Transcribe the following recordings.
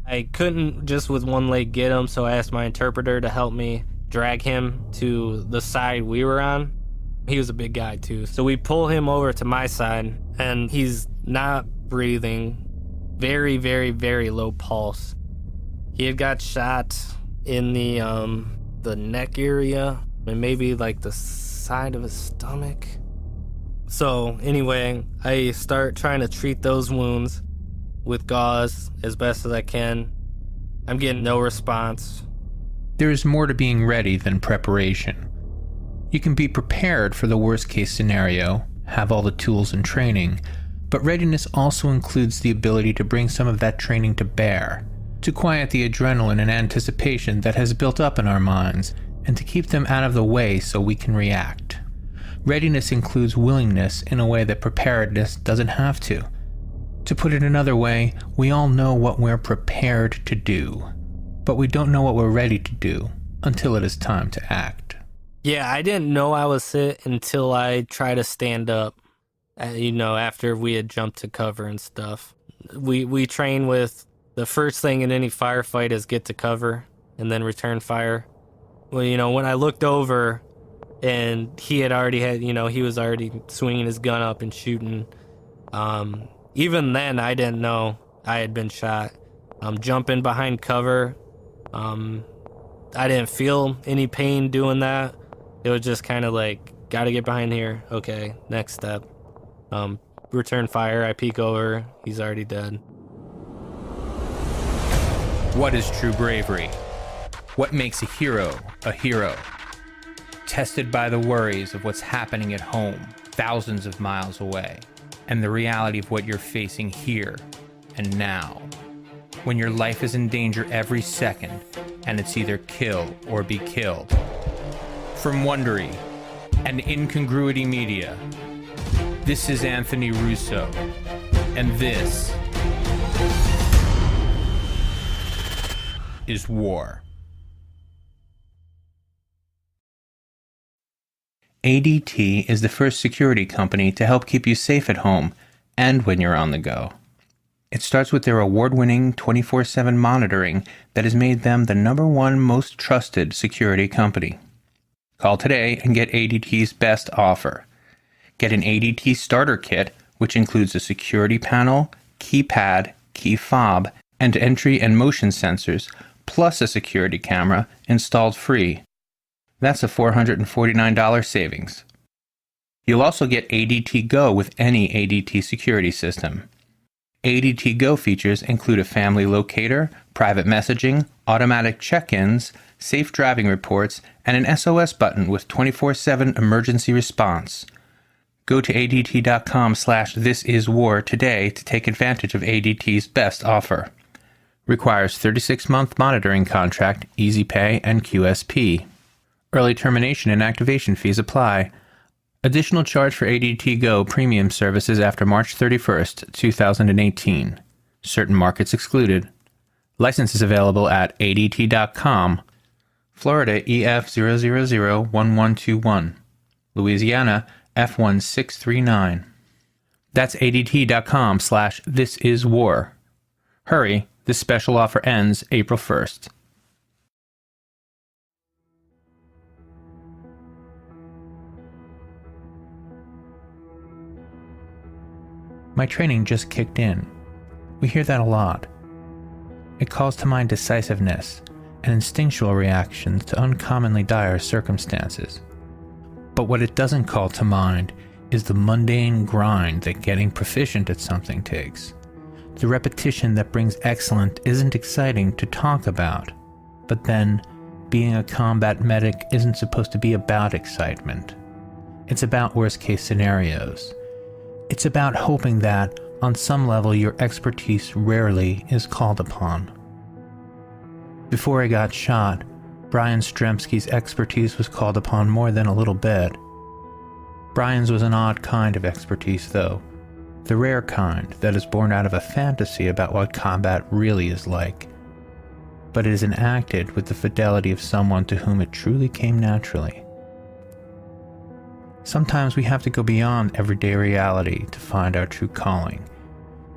I couldn't just with one leg get him, so I asked my interpreter to help me drag him to the side we were on. He was a big guy too. So we pull him over to my side, and he's not breathing. Very, very, very low pulse. He had got shot in the neck area and maybe like the side of his stomach. So anyway, I start trying to treat those wounds with gauze as best as I can. I'm getting no response. There is more to being ready than preparation. You can be prepared for the worst case scenario, have all the tools and training, but readiness also includes the ability to bring some of that training to bear, to quiet the adrenaline and anticipation that has built up in our minds, and to keep them out of the way so we can react. Readiness includes willingness in a way that preparedness doesn't have to. To put it another way, we all know what we're prepared to do, but we don't know what we're ready to do until it is time to act. Yeah, I didn't know I was hit until I tried to stand up, after we had jumped to cover and stuff. We train with the first thing in any firefight is get to cover and then return fire. Well, when I looked over and he was already swinging his gun up and shooting. Even then, I didn't know I had been shot. Jumping behind cover, I didn't feel any pain doing that. It was just kind of like, gotta get behind here. Okay, next step. Return fire, I peek over, he's already dead. What is true bravery? What makes a hero a hero? Tested by the worries of what's happening at home, thousands of miles away, and the reality of what you're facing here and now. When your life is in danger every second, and it's either kill or be killed. From Wondery and Incongruity Media, this is Anthony Russo, and this is War. ADT is the first security company to help keep you safe at home and when you're on the go. It starts with their award-winning 24/7 monitoring that has made them the #1 most trusted security company. Call today and get ADT's best offer. Get an ADT starter kit, which includes a security panel, keypad, key fob, and entry and motion sensors, plus a security camera installed free. That's a $449 savings. You'll also get ADT Go with any ADT security system. ADT Go features include a family locator, private messaging, automatic check-ins, safe driving reports, and an SOS button with 24/7 emergency response. Go to ADT.com/thisiswar today to take advantage of ADT's best offer. Requires 36-month monitoring contract, easy pay, and QSP. Early termination and activation fees apply. Additional charge for ADT Go premium services after March 31st, 2018. Certain markets excluded. Licenses available at ADT.com. Florida EF0001121. Louisiana F1639. That's ADT.com/thisiswar. Hurry, this special offer ends April 1st. My training just kicked in. We hear that a lot. It calls to mind decisiveness and instinctual reactions to uncommonly dire circumstances. But what it doesn't call to mind is the mundane grind that getting proficient at something takes. The repetition that brings excellence isn't exciting to talk about, but then being a combat medic isn't supposed to be about excitement. It's about worst-case scenarios. It's about hoping that, on some level, your expertise rarely is called upon. Before I got shot, Brian Stormeski's expertise was called upon more than a little bit. Brian's was an odd kind of expertise, though. The rare kind that is born out of a fantasy about what combat really is like. But it is enacted with the fidelity of someone to whom it truly came naturally. Sometimes we have to go beyond everyday reality to find our true calling.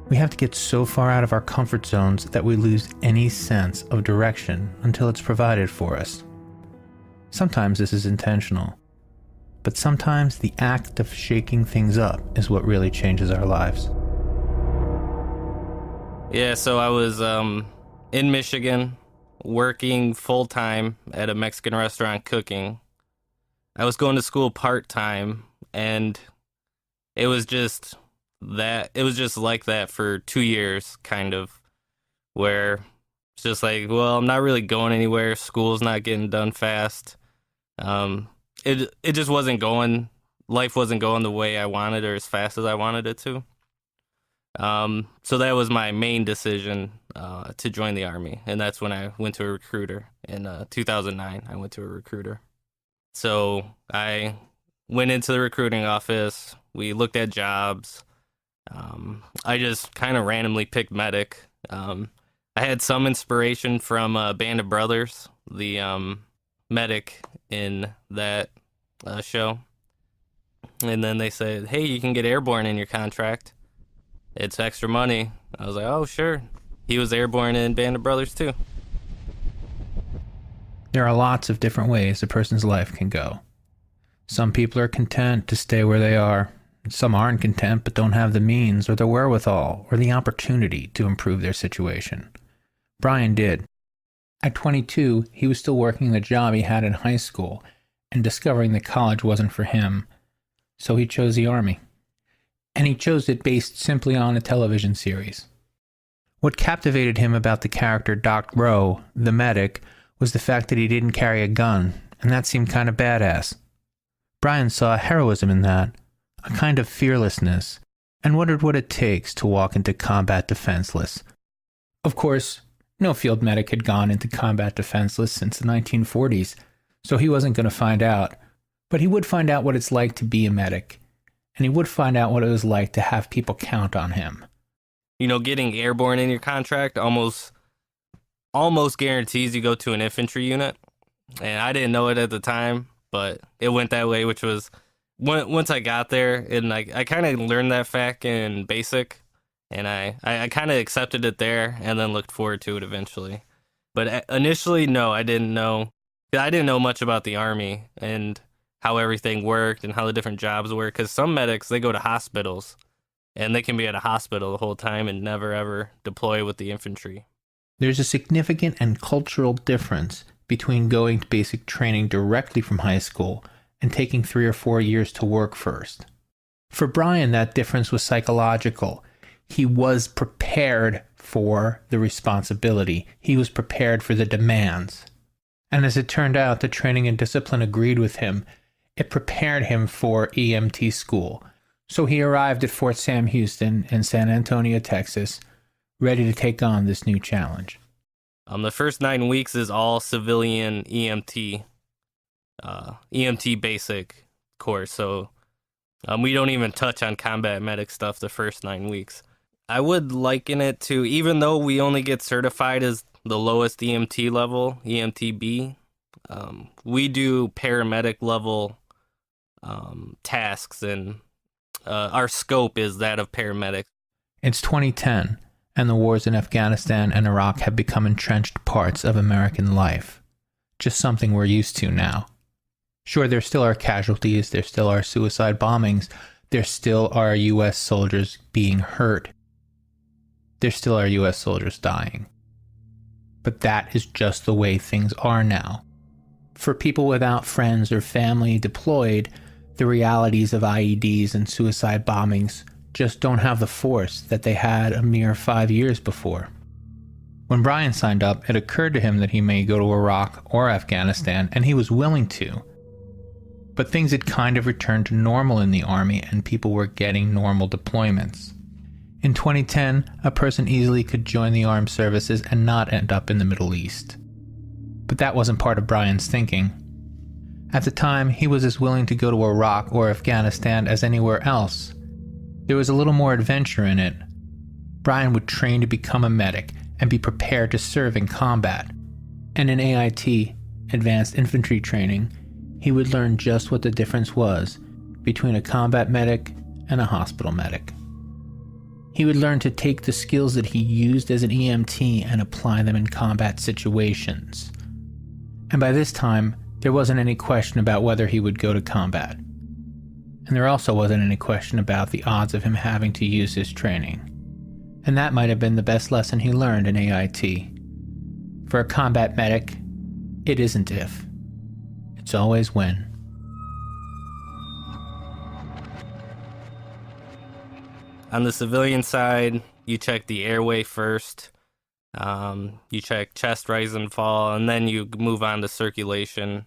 We have to get so far out of our comfort zones that we lose any sense of direction until it's provided for us. Sometimes this is intentional, but sometimes the act of shaking things up is what really changes our lives. Yeah, so I was in Michigan, working full-time at a Mexican restaurant cooking. I was going to school part-time, and it was just like that for 2 years, kind of, where it's just like, well, I'm not really going anywhere. School's not getting done fast. It just wasn't going. Life wasn't going the way I wanted or as fast as I wanted it to. So that was my main decision to join the Army, and that's when I went to a recruiter in 2009. I went to a recruiter. So I went into the recruiting office. We looked at jobs. I just kind of randomly picked medic. I had some inspiration from Band of Brothers, the medic in that show. And then they said, hey, you can get airborne in your contract. It's extra money. I was like, oh, sure. He was airborne in Band of Brothers, too. There are lots of different ways a person's life can go. Some people are content to stay where they are. Some aren't content but don't have the means or the wherewithal or the opportunity to improve their situation. Brian did. At 22, he was still working the job he had in high school and discovering that college wasn't for him, so he chose the Army. And he chose it based simply on a television series. What captivated him about the character Doc Rowe, the medic, was the fact that he didn't carry a gun, and that seemed kind of badass. Brian saw heroism in that, a kind of fearlessness, and wondered what it takes to walk into combat defenseless. Of course, no field medic had gone into combat defenseless since the 1940s, so he wasn't going to find out. But he would find out what it's like to be a medic, and he would find out what it was like to have people count on him. You know, getting airborne in your contract almost guarantees you go to an infantry unit. And I didn't know it at the time, but it went that way, which was once I got there, and I kind of learned that fact in basic, and I kind of accepted it there and then looked forward to it eventually. But initially, no, I didn't know. I didn't know much about the Army and how everything worked and how the different jobs work, because some medics, they go to hospitals, and they can be at a hospital the whole time and never ever deploy with the infantry. There's a significant and cultural difference between going to basic training directly from high school and taking 3 or 4 years to work first. For Brian, that difference was psychological. He was prepared for the responsibility. He was prepared for the demands. And as it turned out, the training and discipline agreed with him. It prepared him for EMT school. So he arrived at Fort Sam Houston in San Antonio, Texas, ready to take on this new challenge. The first 9 weeks is all civilian EMT basic course. So we don't even touch on combat medic stuff the first 9 weeks. I would liken it to, even though we only get certified as the lowest EMT level, EMTB, we do paramedic level tasks, and our scope is that of paramedic. It's 2010, and the wars in Afghanistan and Iraq have become entrenched parts of American life. Just something we're used to now. Sure, there still are casualties, there still are suicide bombings, there still are U.S. soldiers being hurt. There still are U.S. soldiers dying. But that is just the way things are now. For people without friends or family deployed, the realities of IEDs and suicide bombings just don't have the force that they had a mere 5 years before. When Brian signed up, it occurred to him that he may go to Iraq or Afghanistan, and he was willing to. But things had kind of returned to normal in the Army, and people were getting normal deployments. In 2010, a person easily could join the armed services and not end up in the Middle East. But that wasn't part of Brian's thinking. At the time, he was as willing to go to Iraq or Afghanistan as anywhere else. There was a little more adventure in it. Brian would train to become a medic and be prepared to serve in combat. And in AIT, Advanced Infantry Training, he would learn just what the difference was between a combat medic and a hospital medic. He would learn to take the skills that he used as an EMT and apply them in combat situations. And by this time, there wasn't any question about whether he would go to combat. And there also wasn't any question about the odds of him having to use his training. And that might have been the best lesson he learned in AIT. For a combat medic, it isn't if. It's always when. On the civilian side, you check the airway first. You check chest rise and fall, and then you move on to circulation.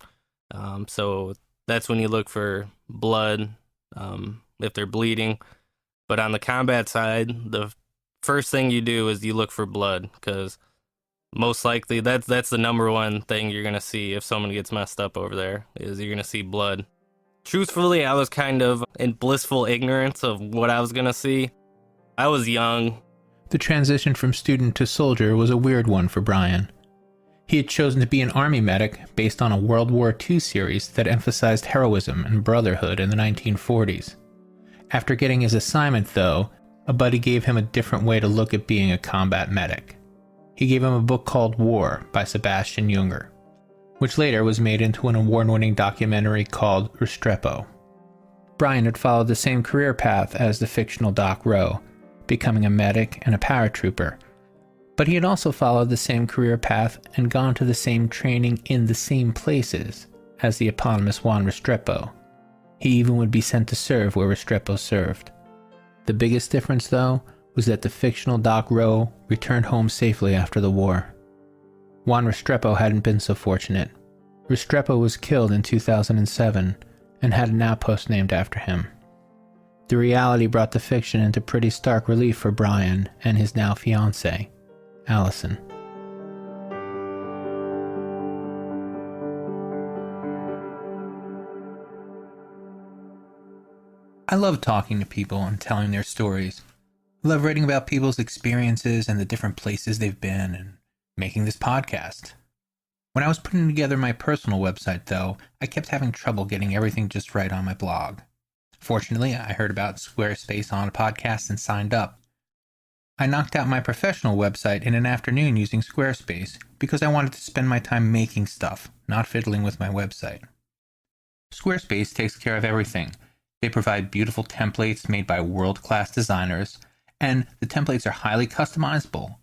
So that's when you look for blood, if they're bleeding. But on the combat side, the first thing you do is you look for blood, because most likely that's the number one thing you're going to see if someone gets messed up over there, is you're going to see blood. Truthfully, I was kind of in blissful ignorance of what I was going to see. I was young. The transition from student to soldier was a weird one for Brian. He had chosen to be an army medic based on a World War II series that emphasized heroism and brotherhood in the 1940s. After getting his assignment, though, a buddy gave him a different way to look at being a combat medic. He gave him a book called War by Sebastian Junger, which later was made into an award-winning documentary called Restrepo. Brian had followed the same career path as the fictional Doc Rowe, becoming a medic and a paratrooper, but he had also followed the same career path and gone to the same training in the same places as the eponymous Juan Restrepo. He even would be sent to serve where Restrepo served. The biggest difference, though, was that the fictional Doc Rowe returned home safely after the war. Juan Restrepo hadn't been so fortunate. Restrepo was killed in 2007 and had an outpost named after him. The reality brought the fiction into pretty stark relief for Brian and his now fiancée, Allison. I love talking to people and telling their stories. I love writing about people's experiences and the different places they've been and making this podcast. When I was putting together my personal website, though, I kept having trouble getting everything just right on my blog. Fortunately, I heard about Squarespace on a podcast and signed up. I knocked out my professional website in an afternoon using Squarespace because I wanted to spend my time making stuff, not fiddling with my website. Squarespace takes care of everything. They provide beautiful templates made by world-class designers, and the templates are highly customizable.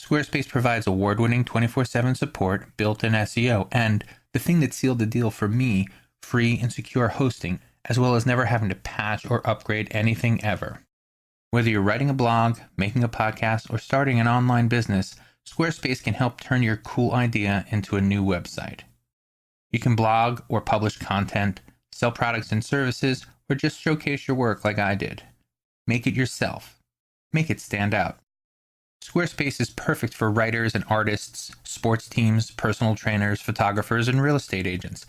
Squarespace provides award-winning 24/7 support, built-in SEO, and, the thing that sealed the deal for me, free and secure hosting, as well as never having to patch or upgrade anything ever. Whether you're writing a blog, making a podcast, or starting an online business, Squarespace can help turn your cool idea into a new website. You can blog or publish content, sell products and services, or just showcase your work like I did. Make it yourself. Make it stand out. Squarespace is perfect for writers and artists, sports teams, personal trainers, photographers, and real estate agents.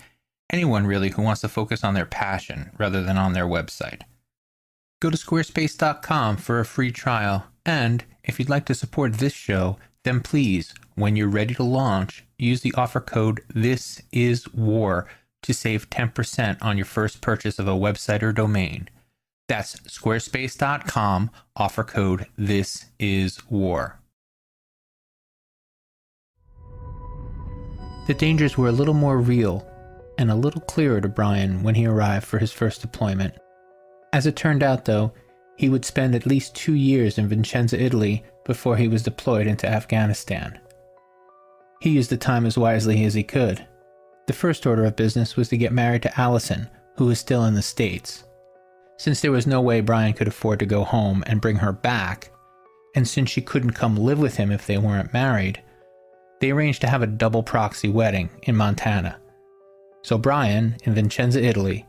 Anyone really who wants to focus on their passion rather than on their website. Go to squarespace.com for a free trial, and if you'd like to support this show, then please, when you're ready to launch, use the offer code THISISWAR to save 10% on your first purchase of a website or domain. That's squarespace.com, offer code THISISWAR. The dangers were a little more real and a little clearer to Brian when he arrived for his first deployment. As it turned out, though, he would spend at least 2 years in Vicenza, Italy, before he was deployed into Afghanistan. He used the time as wisely as he could. The first order of business was to get married to Allison, who was still in the States. Since there was no way Brian could afford to go home and bring her back, and since she couldn't come live with him if they weren't married, they arranged to have a double proxy wedding in Montana. So Brian, in Vicenza, Italy,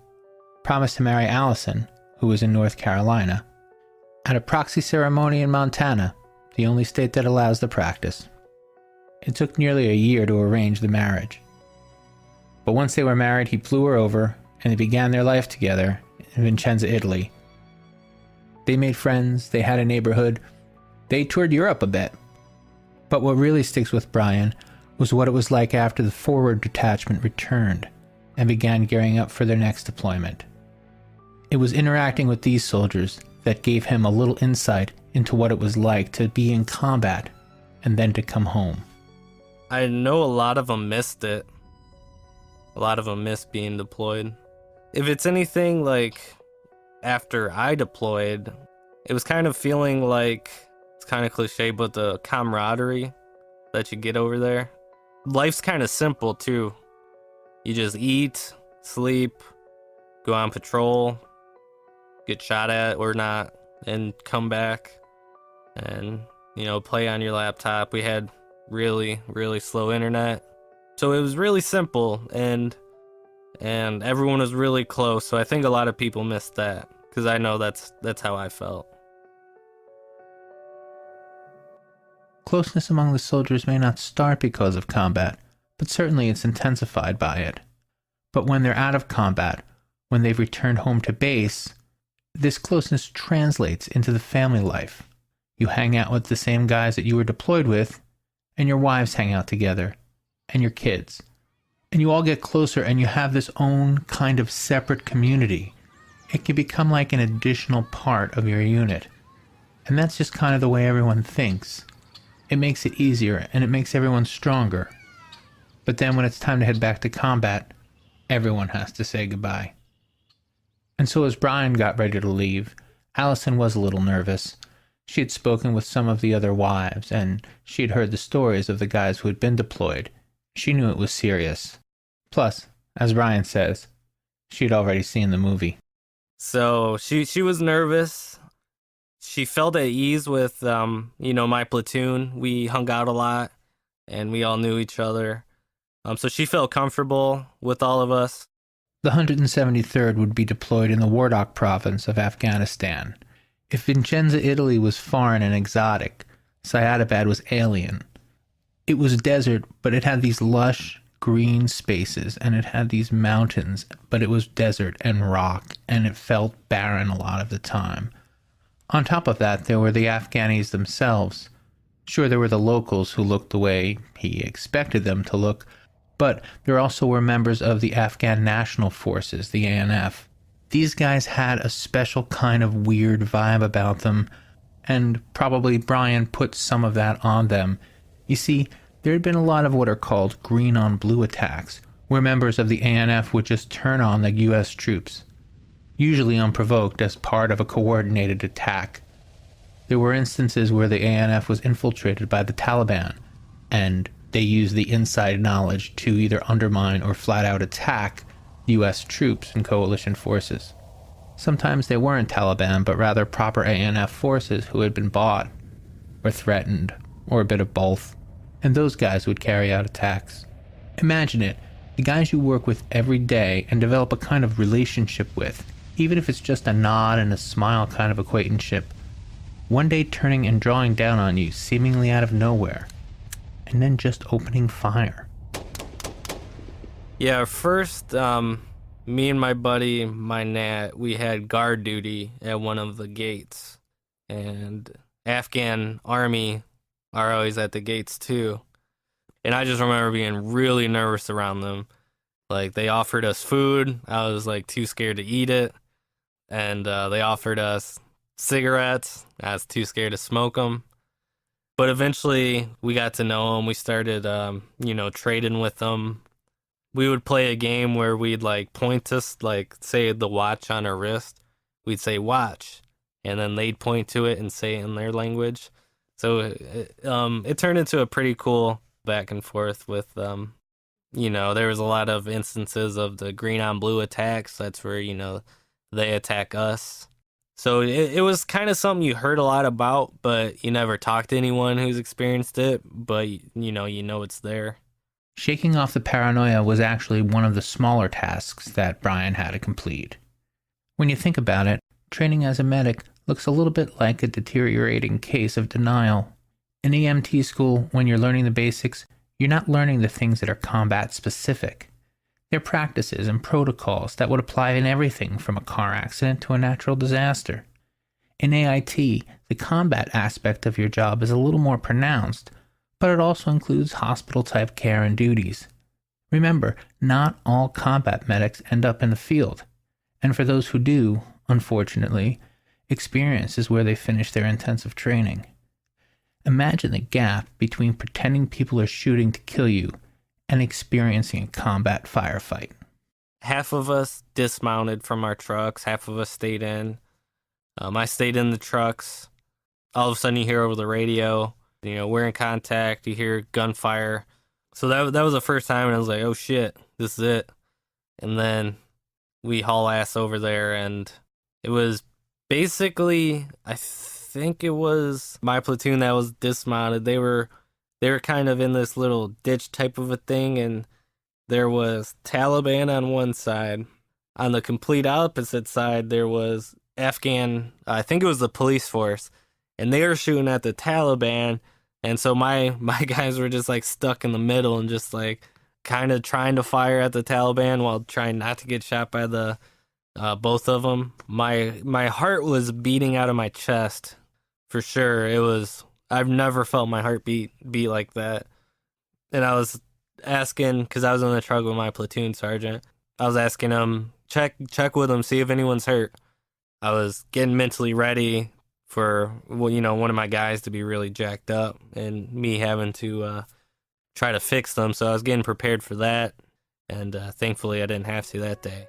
promised to marry Allison, who was in North Carolina, at a proxy ceremony in Montana, the only state that allows the practice. It took nearly a year to arrange the marriage. But once they were married, he flew her over, and they began their life together in Vicenza, Italy. They made friends, they had a neighborhood, they toured Europe a bit. But what really sticks with Brian was what it was like after the forward detachment returned and began gearing up for their next deployment. It was interacting with these soldiers that gave him a little insight into what it was like to be in combat and then to come home. I know a lot of them missed it. A lot of them missed being deployed. If it's anything like after I deployed, it was kind of feeling like, it's kind of cliche, but the camaraderie that you get over there. Life's kind of simple too. You just eat, sleep, go on patrol, get shot at or not, and come back and, play on your laptop. We had really, really slow internet. So it was really simple, and everyone was really close. So I think a lot of people missed that, because I know that's how I felt. Closeness among the soldiers may not start because of combat, but certainly it's intensified by it. But when they're out of combat, when they've returned home to base, this closeness translates into the family life. You hang out with the same guys that you were deployed with, and your wives hang out together, and your kids. And you all get closer, and you have this own kind of separate community. It can become like an additional part of your unit. And that's just kind of the way everyone thinks. It makes it easier, and it makes everyone stronger. But then when it's time to head back to combat, everyone has to say goodbye. And so as Brian got ready to leave, Allison was a little nervous. She had spoken with some of the other wives, and she had heard the stories of the guys who had been deployed. She knew it was serious. Plus, as Brian says, she had already seen the movie. So she was nervous. She felt at ease with, my platoon. We hung out a lot, and we all knew each other. So she felt comfortable with all of us. The 173rd would be deployed in the Wardak province of Afghanistan. If Vincenza, Italy was foreign and exotic, Syedabad was alien. It was desert, but it had these lush, green spaces, and it had these mountains, but it was desert and rock, and it felt barren a lot of the time. On top of that, there were the Afghanis themselves. Sure, there were the locals who looked the way he expected them to look, but there also were members of the Afghan National Forces, the ANF. These guys had a special kind of weird vibe about them, and probably Brian put some of that on them. You see, there had been a lot of what are called green-on-blue attacks, where members of the ANF would just turn on the U.S. troops, usually unprovoked as part of a coordinated attack. There were instances where the ANF was infiltrated by the Taliban, and they used the inside knowledge to either undermine or flat-out attack U.S. troops and coalition forces. Sometimes they weren't Taliban, but rather proper ANF forces who had been bought, or threatened, or a bit of both, and those guys would carry out attacks. Imagine it, the guys you work with every day and develop a kind of relationship with, even if it's just a nod and a smile kind of acquaintanceship, one day turning and drawing down on you seemingly out of nowhere, and then just opening fire. Yeah, first, me and my buddy, my Nat, we had guard duty at one of the gates. And Afghan army are always at the gates too. And I just remember being really nervous around them. Like, they offered us food. I was, too scared to eat it. And they offered us cigarettes. I was too scared to smoke them. But eventually, we got to know them. We started, trading with them. We would play a game where we'd point to, say the watch on our wrist. We'd say watch, and then they'd point to it and say it in their language. So it turned into a pretty cool back and forth with there was a lot of instances of the green on blue attacks. That's where, they attack us. So it was kind of something you heard a lot about, but you never talked to anyone who's experienced it, but you know it's there. Shaking off the paranoia was actually one of the smaller tasks that Brian had to complete. When you think about it, training as a medic looks a little bit like a deteriorating case of denial. In EMT school, when you're learning the basics, you're not learning the things that are combat specific. They're practices and protocols that would apply in everything from a car accident to a natural disaster. In AIT, the combat aspect of your job is a little more pronounced, but it also includes hospital-type care and duties. Remember, not all combat medics end up in the field, and for those who do, unfortunately, Experience is where they finish their intensive training. Imagine the gap between pretending people are shooting to kill you and experiencing a combat firefight. Half of us dismounted from our trucks, half of us stayed in. I stayed in the trucks. All of a sudden you hear over the radio, we're in contact, you hear gunfire. So that was the first time, and I was like, oh shit, this is it. And then we haul ass over there, and it was basically, I think it was my platoon that was dismounted. They were kind of in this little ditch type of a thing, and there was Taliban on one side. On the complete opposite side, there was Afghan, I think it was the police force, and they were shooting at the Taliban. And so my guys were just like stuck in the middle and just like kind of trying to fire at the Taliban while trying not to get shot by the both of them. My heart was beating out of my chest for sure. I've never felt my heart beat like that. And I was asking, because I was in the truck with my platoon sergeant, I was asking him, check with him, see if anyone's hurt. I was getting mentally ready for, one of my guys to be really jacked up and me having to try to fix them. So I was getting prepared for that, and thankfully I didn't have to that day.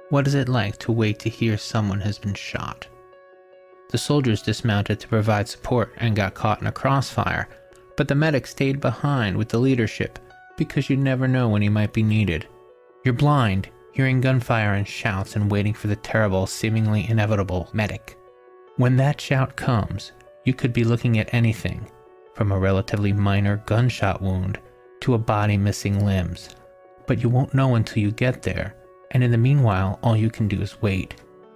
What is it like to wait to hear someone has been shot? The soldiers dismounted to provide support and got caught in a crossfire, but the medic stayed behind with the leadership because you never know when he might be needed. You're blind, hearing gunfire and shouts and waiting for the terrible, seemingly inevitable medic. When that shout comes, you could be looking at anything, from a relatively minor gunshot wound to a body missing limbs. But you won't know until you get there, and in the meanwhile, all you can do is wait,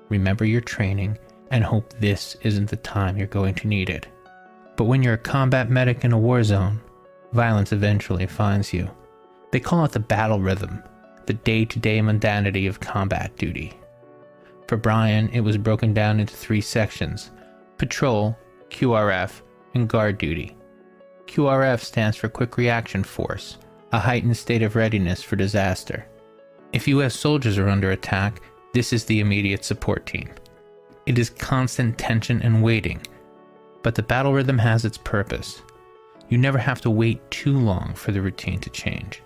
remember your training, and hope this isn't the time you're going to need it. But when you're a combat medic in a war zone, violence eventually finds you. They call it the battle rhythm, the day-to-day mundanity of combat duty. For Brian, it was broken down into 3 sections: patrol, QRF, and guard duty. QRF stands for Quick Reaction Force, a heightened state of readiness for disaster. If US soldiers are under attack, this is the immediate support team. It is constant tension and waiting, but the battle rhythm has its purpose. You never have to wait too long for the routine to change.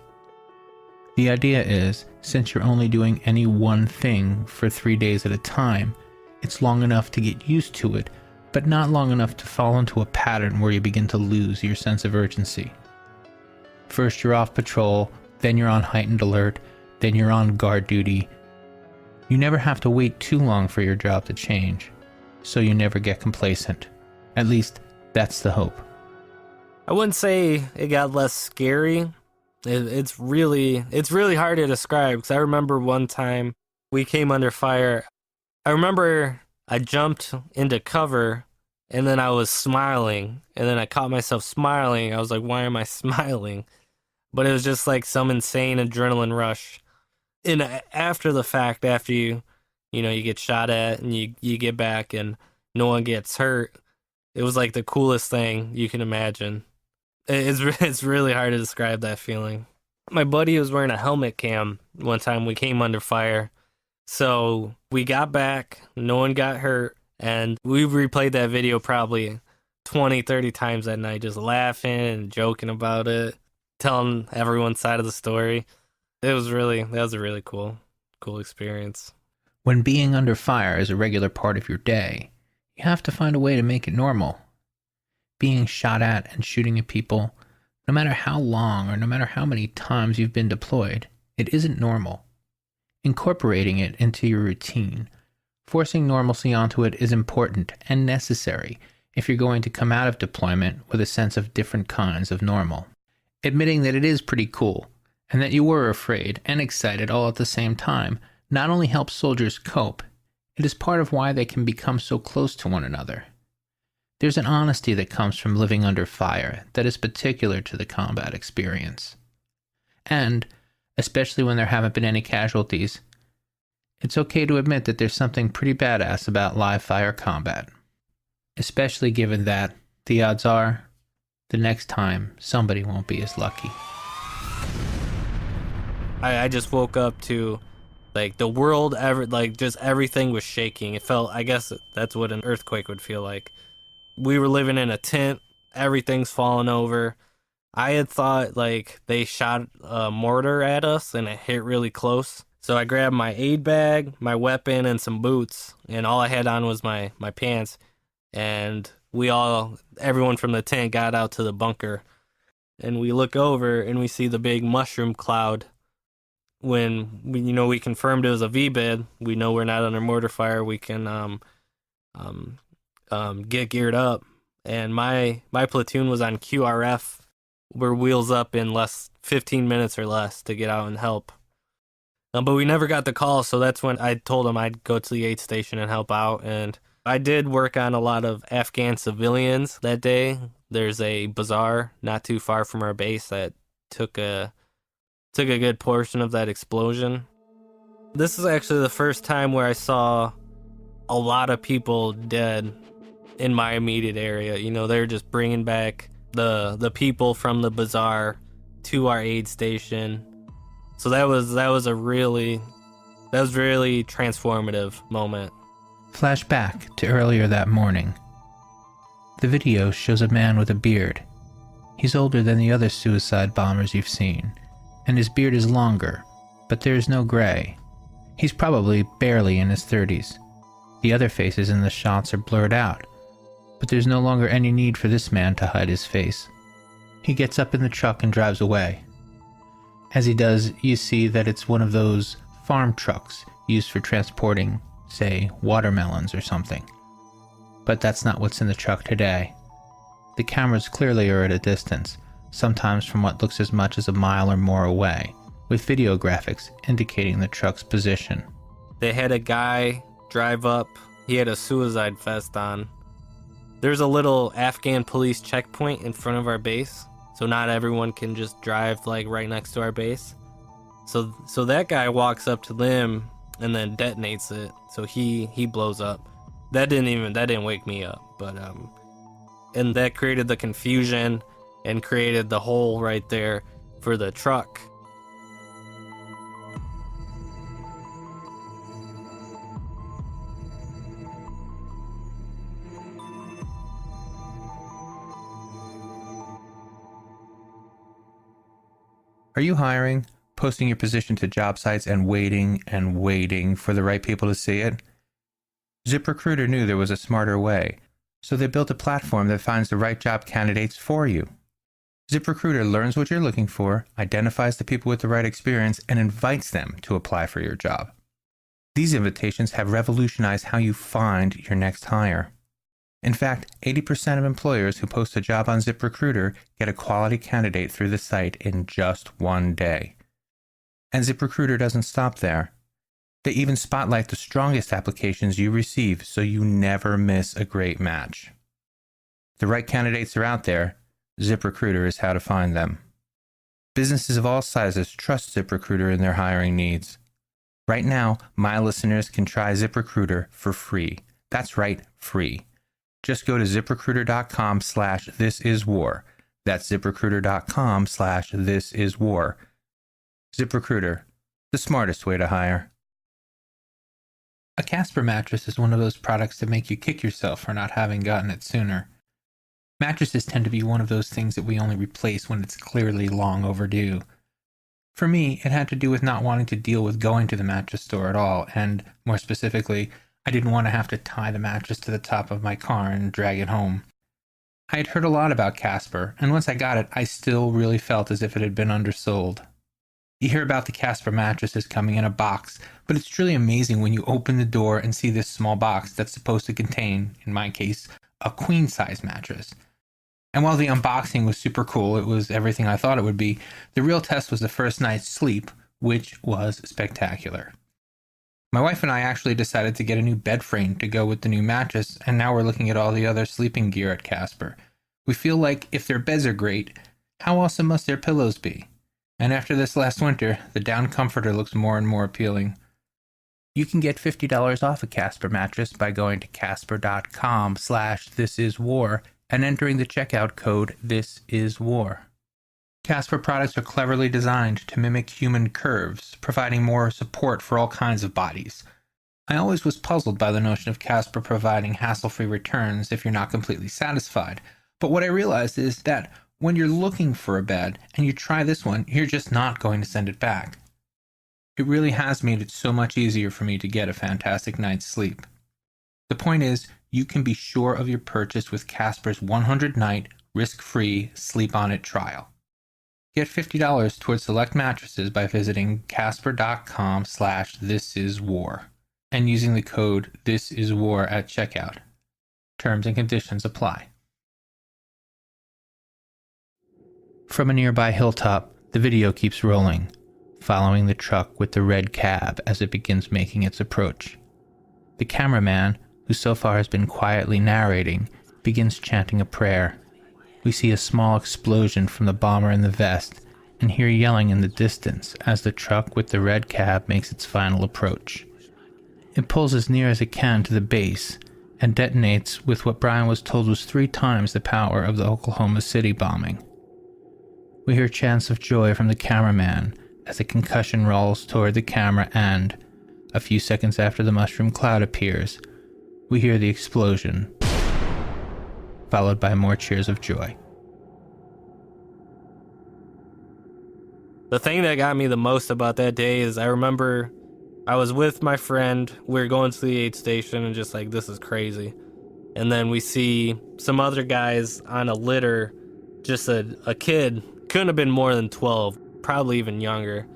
The idea is, since you're only doing any one thing for 3 days at a time, it's long enough to get used to it, but not long enough to fall into a pattern where you begin to lose your sense of urgency. First you're off patrol, then you're on heightened alert, then you're on guard duty. You never have to wait too long for your job to change, so you never get complacent. At least, that's the hope. I wouldn't say it got less scary. It's really hard to describe, because I remember one time we came under fire. I remember I jumped into cover, and then I was smiling, and then I caught myself smiling. I was like, why am I smiling? But it was just like some insane adrenaline rush. And after the fact, after you get shot at and you get back and no one gets hurt, it was like the coolest thing you can imagine. It's really hard to describe that feeling. My buddy was wearing a helmet cam one time we came under fire. So we got back, no one got hurt, and we replayed that video probably 20, 30 times that night, just laughing and joking about it, telling everyone's side of the story. That was a really cool experience. When being under fire is a regular part of your day, you have to find a way to make it normal. Being shot at and shooting at people, no matter how long or no matter how many times you've been deployed, it isn't normal. Incorporating it into your routine, forcing normalcy onto it is important and necessary if you're going to come out of deployment with a sense of different kinds of normal. Admitting that it is pretty cool, and that you were afraid and excited all at the same time, not only helps soldiers cope, it is part of why they can become so close to one another. There's an honesty that comes from living under fire that is particular to the combat experience. And, especially when there haven't been any casualties, it's okay to admit that there's something pretty badass about live fire combat. Especially given that, the odds are, the next time somebody won't be as lucky. I just woke up to Like the world just everything was shaking. It felt, I guess that's what an earthquake would feel like. We were living in a tent, everything's falling over. I had thought like they shot a mortar at us and it hit really close. So I grabbed my aid bag, my weapon, and some boots, and all I had on was my pants. And everyone from the tent got out to the bunker, and we look over and we see the big mushroom cloud. When we confirmed it was a V-bid, we know we're not under mortar fire. We can get geared up, and my platoon was on QRF. We're wheels up in 15 minutes or less to get out and help. But we never got the call, so that's when I told them I'd go to the aid station and help out. And I did work on a lot of Afghan civilians that day. There's a bazaar not too far from our base that took a good portion of that explosion. This is actually the first time where I saw a lot of people dead in my immediate area. They're just bringing back the people from the bazaar to our aid station. So that was really transformative moment. Flash back to earlier that morning. The video shows a man with a beard. He's older than the other suicide bombers you've seen, and his beard is longer, but there is no gray. He's probably barely in his 30s. The other faces in the shots are blurred out, but there's no longer any need for this man to hide his face. He gets up in the truck and drives away. As he does, you see that it's one of those farm trucks used for transporting, say, watermelons or something. But that's not what's in the truck today. The cameras clearly are at a distance, sometimes from what looks as much as a mile or more away, with video graphics indicating the truck's position. They had a guy drive up. He had a suicide vest on. There's a little Afghan police checkpoint in front of our base, so not everyone can just drive like right next to our base. So that guy walks up to them and then detonates it. So he blows up. That didn't wake me up, but and that created the confusion and created the hole right there for the truck. Are you hiring, posting your position to job sites and waiting for the right people to see it? ZipRecruiter knew there was a smarter way, so they built a platform that finds the right job candidates for you. ZipRecruiter learns what you're looking for, identifies the people with the right experience, and invites them to apply for your job. These invitations have revolutionized how you find your next hire. In fact, 80% of employers who post a job on ZipRecruiter get a quality candidate through the site in just one day. And ZipRecruiter doesn't stop there. They even spotlight the strongest applications you receive so you never miss a great match. The right candidates are out there. ZipRecruiter is how to find them. Businesses of all sizes trust ZipRecruiter in their hiring needs. Right now, my listeners can try ZipRecruiter for free. That's right, free. Just go to ZipRecruiter.com/thisiswar. That's ZipRecruiter.com/thisiswar. ZipRecruiter, the smartest way to hire. A Casper mattress is one of those products that make you kick yourself for not having gotten it sooner. Mattresses tend to be one of those things that we only replace when it's clearly long overdue. For me, it had to do with not wanting to deal with going to the mattress store at all, and, more specifically, I didn't want to have to tie the mattress to the top of my car and drag it home. I had heard a lot about Casper, and once I got it, I still really felt as if it had been undersold. You hear about the Casper mattresses coming in a box, but it's truly amazing when you open the door and see this small box that's supposed to contain, in my case, a queen-size mattress. And while the unboxing was super cool, it was everything I thought it would be, the real test was the first night's sleep, which was spectacular. My wife and I actually decided to get a new bed frame to go with the new mattress, and now we're looking at all the other sleeping gear at Casper. We feel like if their beds are great, how awesome must their pillows be? And after this last winter, the down comforter looks more and more appealing. You can get $50 off a Casper mattress by going to casper.com/thisiswar and entering the checkout code thisiswar. Casper products are cleverly designed to mimic human curves, providing more support for all kinds of bodies. I always was puzzled by the notion of Casper providing hassle-free returns if you're not completely satisfied, but what I realized is that when you're looking for a bed and you try this one, you're just not going to send it back. It really has made it so much easier for me to get a fantastic night's sleep. The point is, you can be sure of your purchase with Casper's 100-night, risk-free, sleep-on-it trial. Get $50 towards select mattresses by visiting casper.com/thisiswar and using the code thisiswar at checkout. Terms and conditions apply. From a nearby hilltop, the video keeps rolling, following the truck with the red cab as it begins making its approach. The cameraman, who so far has been quietly narrating, begins chanting a prayer. We see a small explosion from the bomber in the vest and hear yelling in the distance as the truck with the red cab makes its final approach. It pulls as near as it can to the base and detonates with what Brian was told was 3 times the power of the Oklahoma City bombing. We hear chants of joy from the cameraman as the concussion rolls toward the camera and, a few seconds after the mushroom cloud appears, we hear the explosion, followed by more cheers of joy. The thing that got me the most about that day is I remember I was with my friend. We were going to the aid station and just like, this is crazy. And then we see some other guys on a litter, just a kid, couldn't have been more than 12, probably even younger.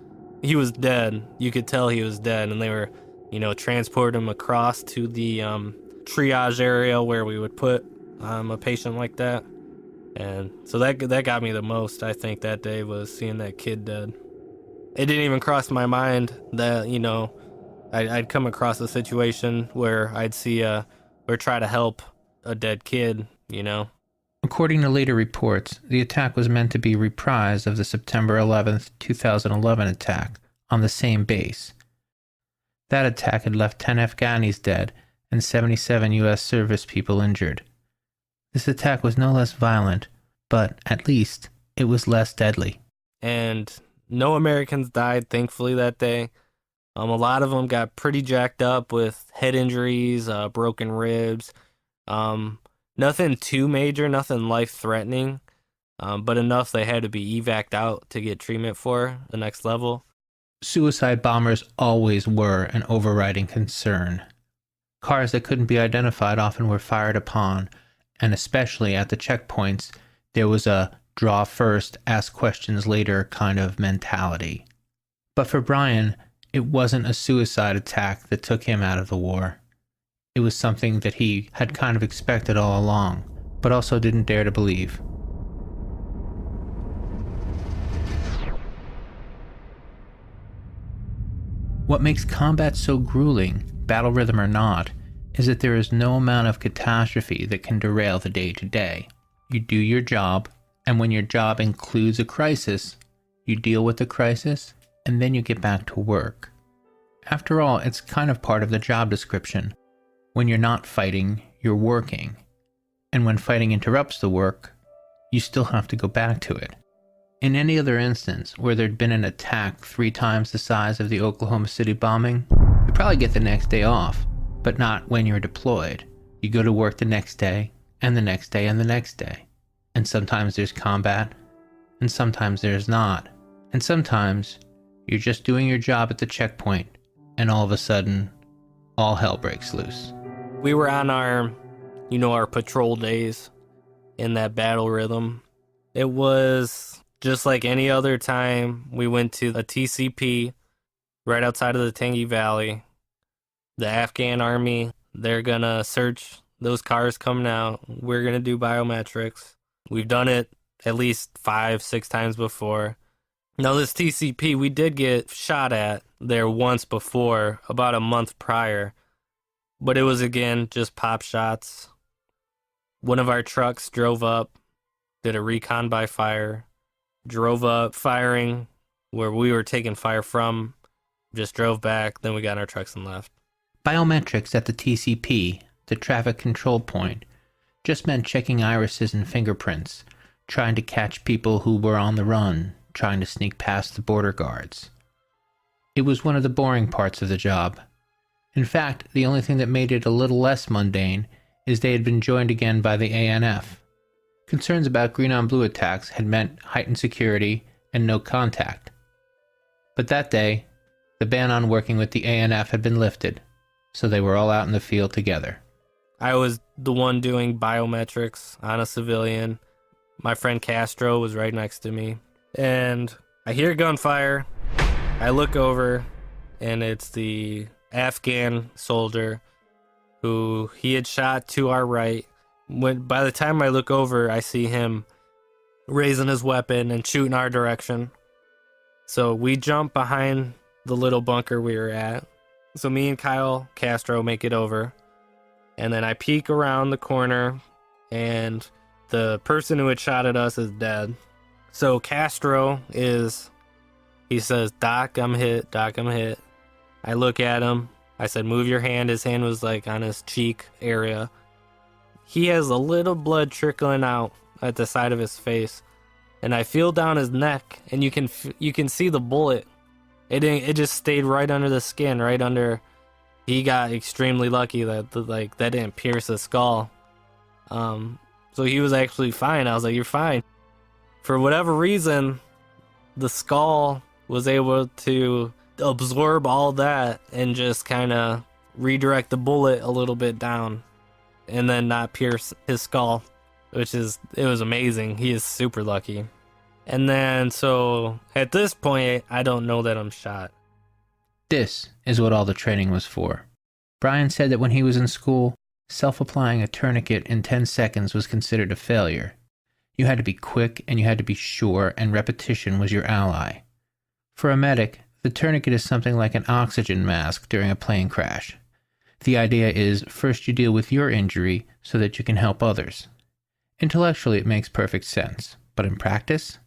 He was dead. You could tell he was dead. And they were, transporting him across to the triage area where we would put a patient like that. And so that got me the most, I think, that day, was seeing that kid dead. It didn't even cross my mind that, I'd come across a situation where I'd see or try to help a dead kid, According to later reports, the attack was meant to be a reprise of the September 11th, 2011 attack on the same base. That attack had left 10 Afghanis dead and 77 U.S. service people injured. This attack was no less violent, but at least it was less deadly. And no Americans died, thankfully, that day. A lot of them got pretty jacked up with head injuries, broken ribs. Nothing too major, nothing life-threatening, but enough they had to be evac'd out to get treatment for the next level. Suicide bombers always were an overriding concern. Cars that couldn't be identified often were fired upon, and especially at the checkpoints, there was a draw first, ask questions later kind of mentality. But for Brian, it wasn't a suicide attack that took him out of the war. It was something that he had kind of expected all along, but also didn't dare to believe. What makes combat so grueling, battle rhythm or not, is that there is no amount of catastrophe that can derail the day-to-day. You do your job, and when your job includes a crisis, you deal with the crisis, and then you get back to work. After all, it's kind of part of the job description. When you're not fighting, you're working. And when fighting interrupts the work, you still have to go back to it. In any other instance where there'd been an attack 3 times the size of the Oklahoma City bombing, you'd probably get the next day off, but not when you're deployed. You go to work the next day, and the next day, and the next day. And sometimes there's combat, and sometimes there's not. And sometimes you're just doing your job at the checkpoint, and all of a sudden, all hell breaks loose. We were on our patrol days in that battle rhythm. It was just like any other time. We went to a TCP right outside of the Tangi Valley. The Afghan army, they're gonna search those cars coming out. We're gonna do biometrics. We've done it at least 5-6 times before. Now this TCP, we did get shot at there once before, about a month prior. But it was, again, just pop shots. One of our trucks drove up, did a recon by fire, drove up firing where we were taking fire from, just drove back, then we got in our trucks and left. Biometrics at the TCP, the traffic control point, just meant checking irises and fingerprints, trying to catch people who were on the run, trying to sneak past the border guards. It was one of the boring parts of the job. In fact, the only thing that made it a little less mundane is they had been joined again by the ANF. Concerns about green-on-blue attacks had meant heightened security and no contact. But that day, the ban on working with the ANF had been lifted, so they were all out in the field together. I was the one doing biometrics on a civilian. My friend Castro was right next to me. And I hear gunfire. I look over, and it's the Afghan soldier who he had shot to our right. By the time I look over, I see him raising his weapon and shooting our direction. So we jump behind the little bunker we were at. So me and Kyle Castro make it over. And then I peek around the corner, and the person who had shot at us is dead. So Castro he says, Doc, I'm hit. Doc, I'm hit. I look at him. I said, move your hand. His hand was like on his cheek area. He has a little blood trickling out at the side of his face. And I feel down his neck, and you can see the bullet. It just stayed right under the skin, right under. He got extremely lucky that that didn't pierce his skull. So he was actually fine. I was like, you're fine. For whatever reason, the skull was able to absorb all that and just kind of redirect the bullet a little bit down and then not pierce his skull, it was amazing. He is super lucky. And then, so at this point, I don't know that I'm shot. This is what all the training was for. Brian said that when he was in school, self-applying a tourniquet in 10 seconds was considered a failure. You had to be quick and you had to be sure, and repetition was your ally. For a medic, the tourniquet is something like an oxygen mask during a plane crash. The idea is, first you deal with your injury so that you can help others. Intellectually, it makes perfect sense, but in practice,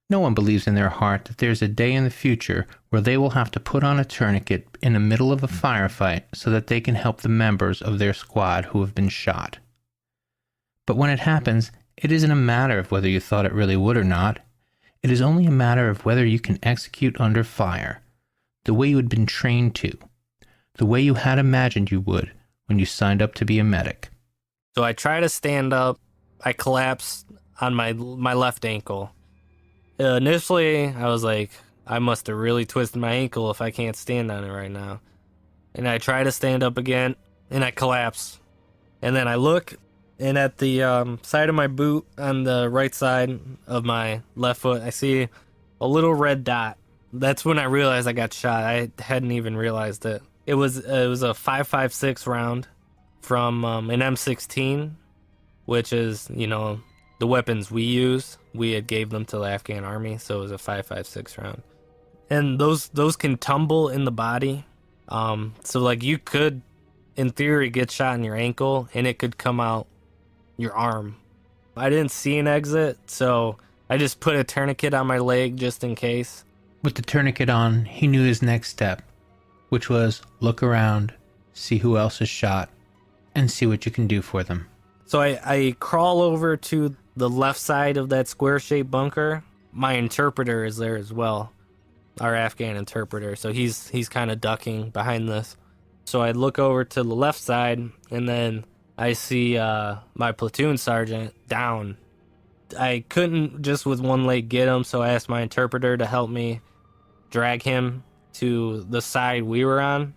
no one believes in their heart that there's a day in the future where they will have to put on a tourniquet in the middle of a firefight so that they can help the members of their squad who have been shot. But when it happens, it isn't a matter of whether you thought it really would or not. It is only a matter of whether you can execute under fire, the way you had been trained to, the way you had imagined you would when you signed up to be a medic. So I try to stand up. I collapse on my left ankle. Initially, I was like, I must have really twisted my ankle if I can't stand on it right now. And I try to stand up again, and I collapse. And then I look, and at the side of my boot on the right side of my left foot, I see a little red dot. That's when I realized I got shot. I hadn't even realized it. It was a 5.56 round from an M16, which is, the weapons we use. We had gave them to the Afghan army, so it was a 5.56 round. And those can tumble in the body. So like you could, in theory, get shot in your ankle, and it could come out your arm. I didn't see an exit, so I just put a tourniquet on my leg just in case. With the tourniquet on, he knew his next step, which was look around, see who else is shot, and see what you can do for them. So I crawl over to the left side of that square-shaped bunker. My interpreter is there as well, our Afghan interpreter. So he's kind of ducking behind this. So I look over to the left side, and then I see my platoon sergeant down. I couldn't just with one leg get him, so I asked my interpreter to help me drag him to the side we were on.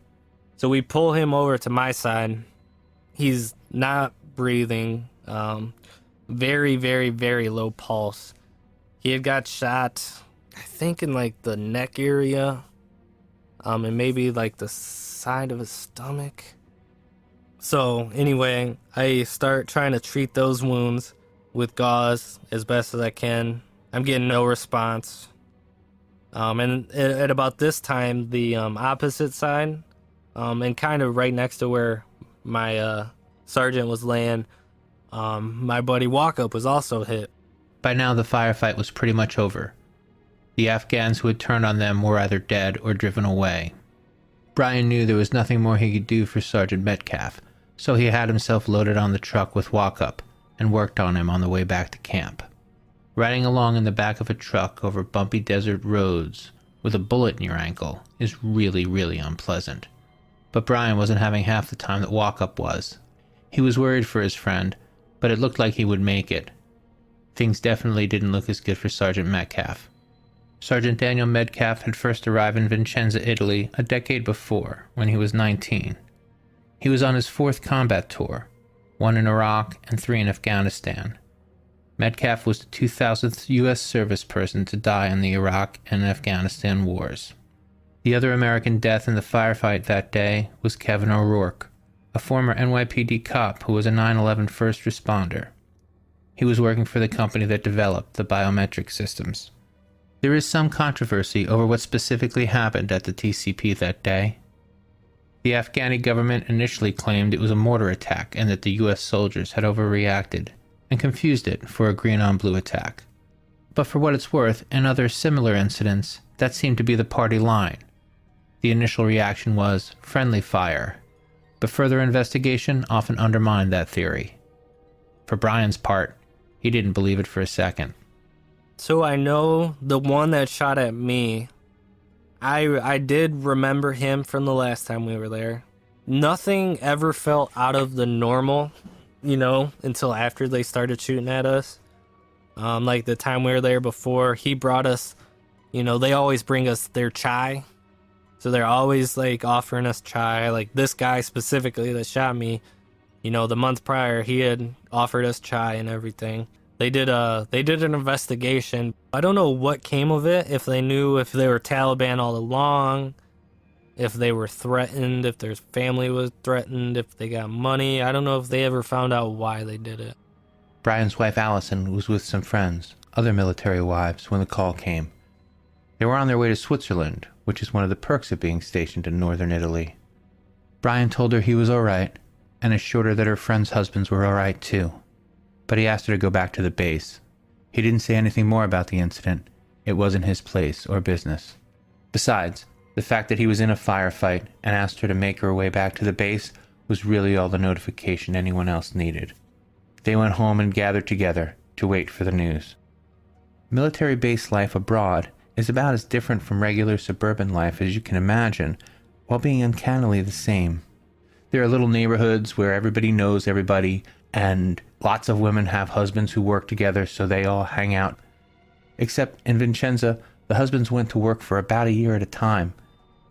So we pull him over to my side. He's not breathing. Very, very, very low pulse. He had got shot, I think, in like the neck area, and maybe like the side of his stomach. So anyway, I start trying to treat those wounds with gauze as best as I can. I'm getting no response. And at about this time, the opposite side, and kind of right next to where my sergeant was laying, my buddy Walkup was also hit. By now, the firefight was pretty much over. The Afghans who had turned on them were either dead or driven away. Brian knew there was nothing more he could do for Sergeant Metcalf, so he had himself loaded on the truck with Walkup and worked on him on the way back to camp. Riding along in the back of a truck over bumpy desert roads with a bullet in your ankle is really, really unpleasant. But Brian wasn't having half the time that Walkup was. He was worried for his friend, but it looked like he would make it. Things definitely didn't look as good for Sergeant Metcalf. Sergeant Daniel Metcalf had first arrived in Vicenza, Italy, a decade before, when he was 19. He was on his 4th combat tour, 1 in Iraq and 3 in Afghanistan. Metcalf was the 2000th U.S. service person to die in the Iraq and Afghanistan wars. The other American death in the firefight that day was Kevin O'Rourke, a former NYPD cop who was a 9/11 first responder. He was working for the company that developed the biometric systems. There is some controversy over what specifically happened at the TCP that day. The Afghani government initially claimed it was a mortar attack and that the U.S. soldiers had overreacted and confused it for a green-on-blue attack. But for what it's worth, in other similar incidents, that seemed to be the party line. The initial reaction was friendly fire, but further investigation often undermined that theory. For Brian's part, he didn't believe it for a second. So I know the one that shot at me, I did remember him from the last time we were there. Nothing ever felt out of the normal, until after they started shooting at us. Like the time we were there before, he brought us, they always bring us their chai. So they're always like offering us chai. Like this guy specifically that shot me, the month prior, he had offered us chai and everything. They did an investigation. I don't know what came of it, if they knew if they were Taliban all along, if they were threatened, if their family was threatened, if they got money. I don't know if they ever found out why they did it. Brian's wife Allison was with some friends, other military wives, when the call came. They were on their way to Switzerland, which is one of the perks of being stationed in northern Italy. Brian told her he was alright, and assured her that her friends' husbands were alright too. But he asked her to go back to the base. He didn't say anything more about the incident. It wasn't his place or business. Besides, the fact that he was in a firefight and asked her to make her way back to the base was really all the notification anyone else needed. They went home and gathered together to wait for the news. Military base life abroad is about as different from regular suburban life as you can imagine, while being uncannily the same. There are little neighborhoods where everybody knows everybody, and lots of women have husbands who work together, so they all hang out. Except in Vicenza, the husbands went to work for about a year at a time,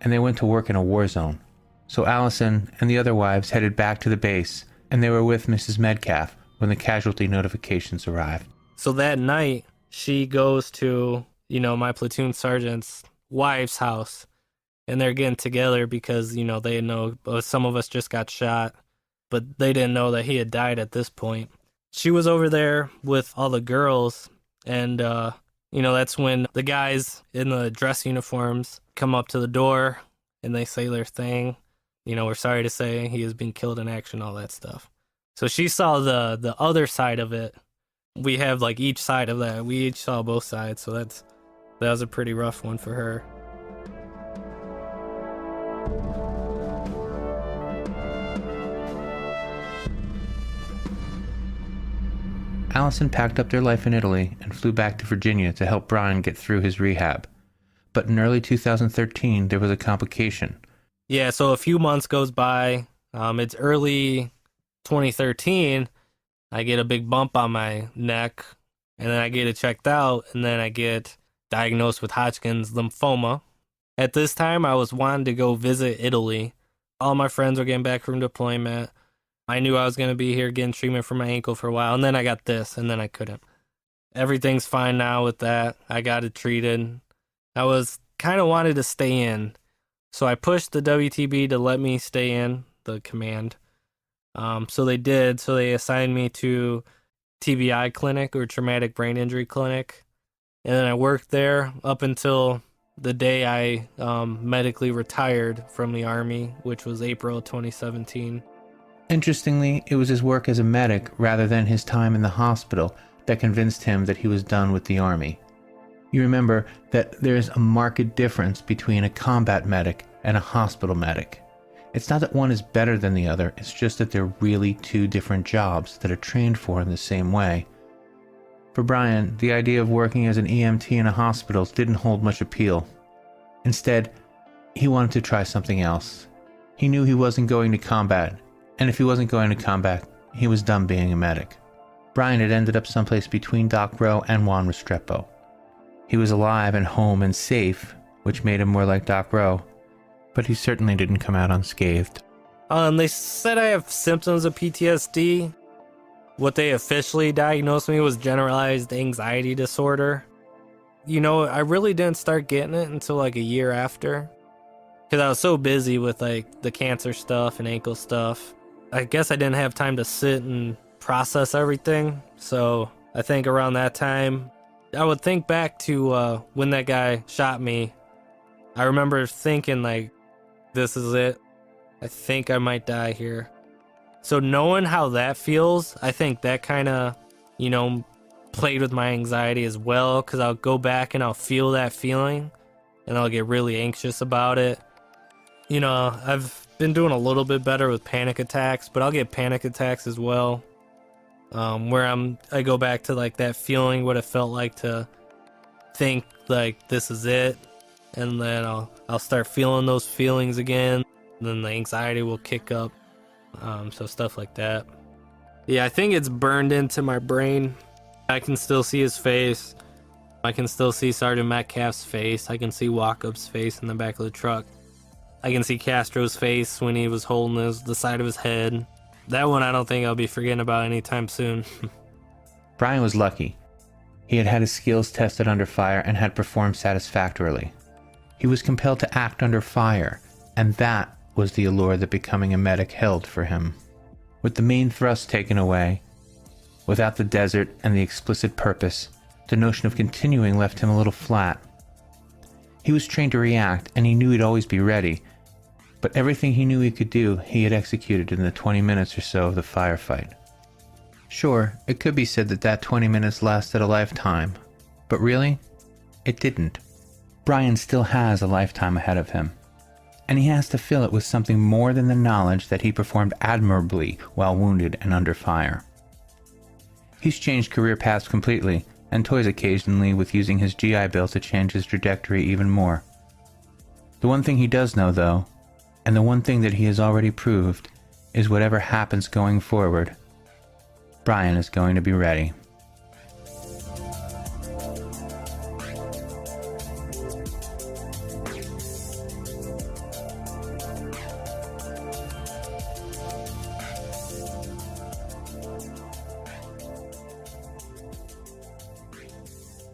and they went to work in a war zone. So Allison and the other wives headed back to the base, and they were with Mrs. Metcalf when the casualty notifications arrived. So that night, she goes to, my platoon sergeant's wife's house, and they're getting together because, they know some of us just got shot, but they didn't know that he had died at this point. She was over there with all the girls, and, that's when the guys in the dress uniforms come up to the door, and they say their thing. We're sorry to say he has been killed in action, all that stuff. So she saw the other side of it. We have, each side of that. We each saw both sides, so that was a pretty rough one for her. Allison packed up their life in Italy and flew back to Virginia to help Brian get through his rehab. But in early 2013, there was a complication. Yeah, so a few months goes by. It's early 2013. I get a big bump on my neck, and then I get it checked out, and then I get diagnosed with Hodgkin's lymphoma. At this time, I was wanting to go visit Italy. All my friends were getting back from deployment. I knew I was going to be here getting treatment for my ankle for a while, and then I got this, and then I couldn't. Everything's fine now with that. I got it treated. I was kind of wanted to stay in, so I pushed the WTB to let me stay in, the command. So they did. So they assigned me to TBI clinic, or traumatic brain injury clinic, and then I worked there up until the day I medically retired from the Army, which was April 2017. Interestingly, it was his work as a medic rather than his time in the hospital that convinced him that he was done with the Army. You remember that there is a marked difference between a combat medic and a hospital medic. It's not that one is better than the other, it's just that they're really two different jobs that are trained for in the same way. For Brian, the idea of working as an EMT in a hospital didn't hold much appeal. Instead, he wanted to try something else. He knew he wasn't going to combat, and if he wasn't going to combat, he was done being a medic. Brian had ended up someplace between Doc Rowe and Juan Restrepo. He was alive and home and safe, which made him more like Doc Rowe, but he certainly didn't come out unscathed. They said I have symptoms of PTSD. What they officially diagnosed me was generalized anxiety disorder. I really didn't start getting it until like a year after. Because I was so busy with like the cancer stuff and ankle stuff. I guess I didn't have time to sit and process everything. So I think around that time, I would think back to when that guy shot me. I remember thinking like, this is it. I think I might die here. So knowing how that feels, I think that kind of, played with my anxiety as well. Because I'll go back and I'll feel that feeling and I'll get really anxious about it. I've been doing a little bit better with panic attacks, but I'll get panic attacks as well. Where I go back to like that feeling, what it felt like to think like this is it. And then I'll start feeling those feelings again. And then the anxiety will kick up. So stuff like that. Yeah, I think it's burned into my brain. I can still see his face. I can still see Sergeant Metcalf's face. I can see Walkup's face in the back of the truck. I can see Castro's face when he was holding the side of his head. That one I don't think I'll be forgetting about anytime soon. Brian was lucky. He had had his skills tested under fire and had performed satisfactorily. He was compelled to act under fire, and that was the allure that becoming a medic held for him. With the main thrust taken away, without the desert and the explicit purpose, the notion of continuing left him a little flat. He was trained to react, and he knew he'd always be ready, but everything he knew he could do, he had executed in the 20 minutes or so of the firefight. Sure, it could be said that 20 minutes lasted a lifetime, but really, it didn't. Brian still has a lifetime ahead of him, and he has to fill it with something more than the knowledge that he performed admirably while wounded and under fire. He's changed career paths completely, and toys occasionally with using his GI Bill to change his trajectory even more. The one thing he does know, though, and the one thing that he has already proved, is whatever happens going forward, Brian is going to be ready.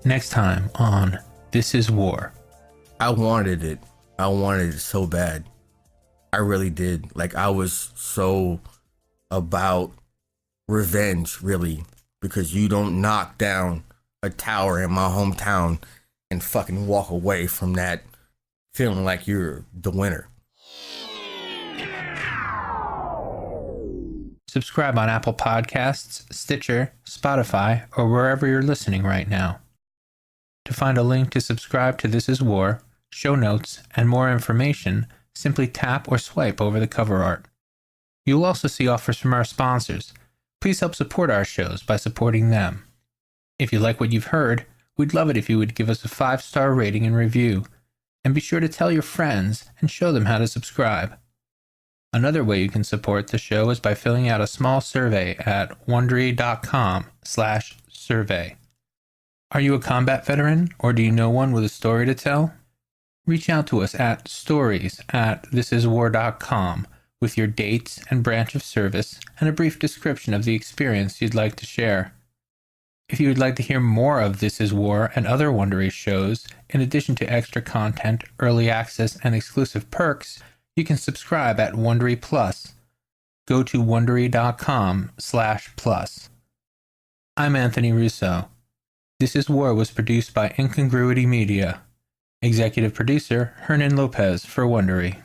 Next time on This Is War. I wanted it. I wanted it so bad. I really did. Like, I was so about revenge, really, because you don't knock down a tower in my hometown and fucking walk away from that feeling like you're the winner. Subscribe on Apple Podcasts, Stitcher, Spotify, or wherever you're listening right now. To find a link to subscribe to This Is War, show notes, and more information, simply tap or swipe over the cover art. You'll also see offers from our sponsors. Please help support our shows by supporting them. If you like what you've heard, we'd love it if you would give us a 5-star rating and review, and be sure to tell your friends and show them how to subscribe. Another way you can support the show is by filling out a small survey at wondery.com/survey. Are you a combat veteran, or do you know one with a story to tell? Reach out to us at stories@thisiswar.com with your dates and branch of service and a brief description of the experience you'd like to share. If you would like to hear more of This Is War and other Wondery shows, in addition to extra content, early access, and exclusive perks, you can subscribe at Wondery Plus. Go to wondery.com/plus. I'm Anthony Russo. This Is War was produced by Incongruity Media. Executive producer Hernan Lopez for Wondery.